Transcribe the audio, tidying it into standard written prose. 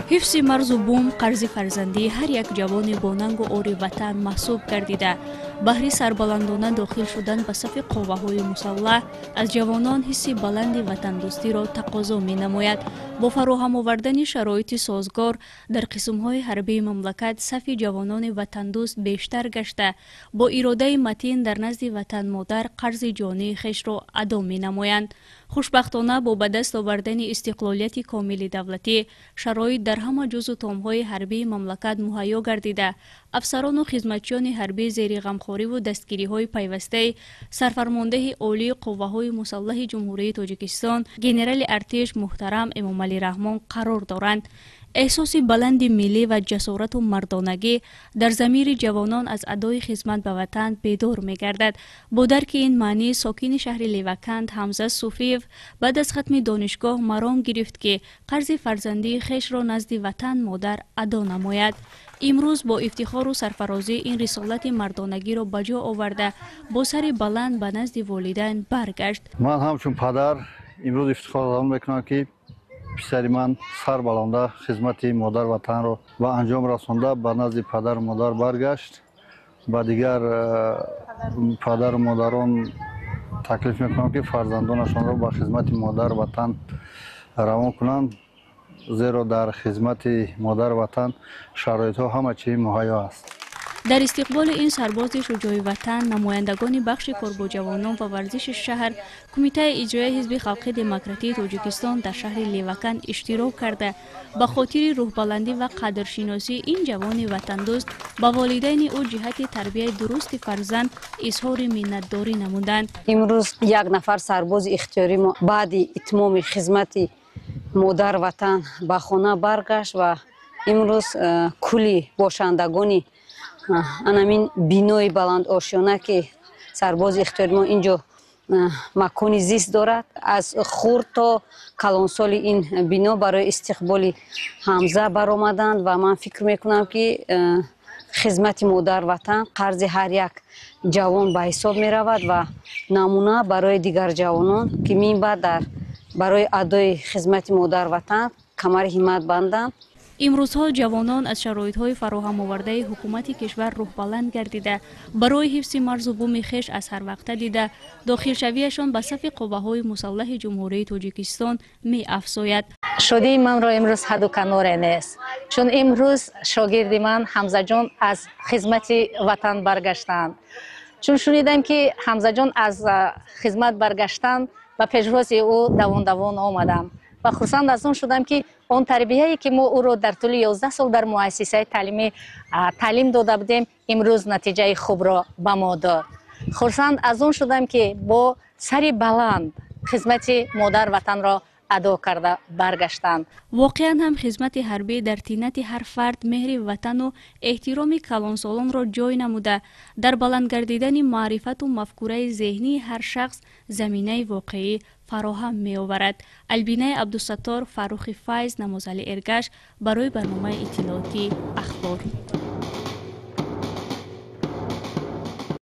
حفظ مرز و بوم قرض فرزندی هر یک جوان باننگ و اوری وطن محسوب گردیده. بهر سربلندانه داخل شدن به صف قوه‌های مسلح از جوانان حس بلند وطن دوستی را تقاضا می نماید. با فراهم آوردن شرایط سازگار در قسم‌های حربی مملکت صف جوانان وطن دوست بیشتر گشته با اراده متین در نزد وطن مادر قرض جانی خویش را ادا می نمایند. خوشبختانه با به دست آوردن استقلالیت کامل دولتی شرایط در همه جزو تام‌های حربی مملکت مهیا گردیده. افسران و خدمتچیان حربی زیر غمخواری و دستگیری‌های پیوسته سرفرمانده عالی قوه‌های مسلح جمهوری تاجیکستان گنرال ارتش محترم امامعلی رحمان قرار دارند. احساس بلند ملی و جسارت و مردانگی در ضمیر جوانان از ادای خدمت به وطن بیدار می گردد. با درک این معنی ساکن شهر لیوکند حمزه صوفیف بعد از ختم دانشگاه مرام گرفت که قرض فرزندی خویش را نزد وطن مادر ادا نماید. امروز با افتخار و سرفرازی این رسالت مردانگی را به جا آورده با سر بلند به نزد والدین برگشت. من همچون پدر امروز افتخار میکنم که پسر من سر بلنده خدمت مادر وطن را و انجام رسانده به نزد پدر و مادر برگشت. با دیگر پدر و مادران تکلیف میکنم که فرزندانشان را به خدمت مادر وطن روان کنند، زیرا در خدمت مادر وطن شرایط ها همه چی مهیا است. در استقبال این سرباز شجاع وطن نمایندگان بخش کار با جوانان و ورزش شهر کمیته اجرایی حزب خلق دموکراتی تاجیکستان در شهر لیوکند اشتراک کرده به خاطر روح بلندی و قدرشناسی این جوان وطن دوست با والدین او جهت تربیت درست فرزند اظهار منتداری نمودند. امروز یک نفر سرباز اختیاری ما بعد اتمام خدمت مادر وطن به خانه برگشت و امروز کلی باشندگانی انامین بینوی بلند آشیانه که سرباز اختیاری ما اینجا مکانی زیست دارد. از خورد تا کلانسال این بینو برای استقبال حمزه برآمدند و من فکر میکنم که خدمت مادر وطن قرض هر یک جوان به حساب می رود و نمونه برای دیگر جوانان که می بعد برای ادای خدمت مادر وطن کمر همت بندند. امروزها جوانان از شرایط‌های فراهم آورده حکومت کشور روح بلند گردیده برای حفظ مرز و بوم خویش از هر وقت دیده داخل شویشان به صف قوه‌های مسلح جمهوری تاجیکستان می افزاید. شادی من را امروز حد و کنار نیست، چون امروز شاگرد من حمزه جان از خدمت وطن برگشتند. چون شنیدم که حمزه جان از خدمت برگشتند و پیشواز او دوان آمدم و خرسند از اون شدم که اون تربیه‌ای که ما او رو در طول 11 سال در مؤسسه تعلیمی تعلیم داده بودیم امروز نتیجه خوب را به ما داد. خرسند از اون شدم که با سری بلند خدمت مادر وطن را ادا کرده برگشتند. واقعا هم خدمت حربی در طینت هر فرد مهر وطن و احترام کلانسالان را جای نموده در بلند گردیدن معرفت و مفکوره ذهنی هر شخص زمینه واقعی فراهم می آورد. البینه عبدالستار، فاروق فیض، نمازعلی ارگش برای برنامه اطلاعاتی اخبار.